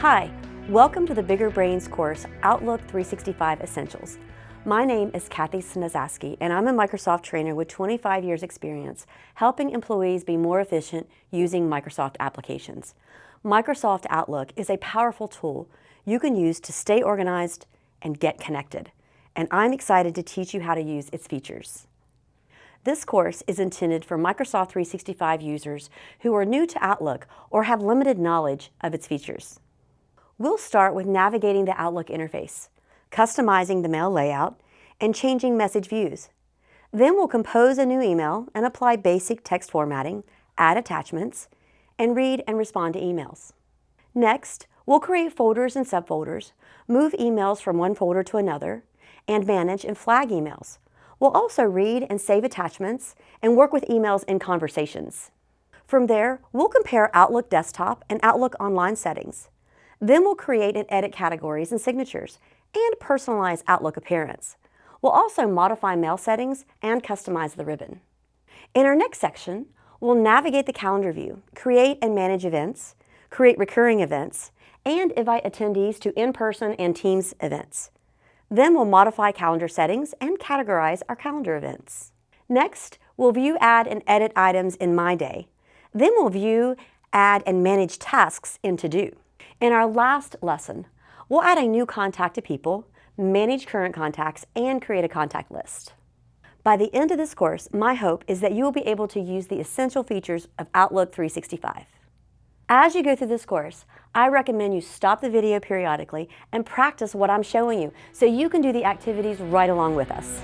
Hi, welcome to the Bigger Brains course, Outlook 365 Essentials. My name is Kathy Snazaski, and I'm a Microsoft trainer with 25 years experience helping employees be more efficient using Microsoft applications. Microsoft Outlook is a powerful tool you can use to stay organized and get connected, and I'm excited to teach you how to use its features. This course is intended for Microsoft 365 users who are new to Outlook or have limited knowledge of its features. We'll start with navigating the Outlook interface, customizing the mail layout, and changing message views. Then we'll compose a new email and apply basic text formatting, add attachments, and read and respond to emails. Next, we'll create folders and subfolders, move emails from one folder to another, and manage and flag emails. We'll also read and save attachments and work with emails in conversations. From there, we'll compare Outlook Desktop and Outlook Online settings. Then we'll create and edit categories and signatures and personalize Outlook appearance. We'll also modify mail settings and customize the ribbon. In our next section, we'll navigate the calendar view, create and manage events, create recurring events, and invite attendees to in-person and Teams events. Then we'll modify calendar settings and categorize our calendar events. Next, we'll view, add, and edit items in My Day. Then we'll view, add, and manage tasks in To Do. In our last lesson, we'll add a new contact to People, manage current contacts, and create a contact list. By the end of this course, my hope is that you will be able to use the essential features of Outlook 365. As you go through this course, I recommend you stop the video periodically and practice what I'm showing you so you can do the activities right along with us.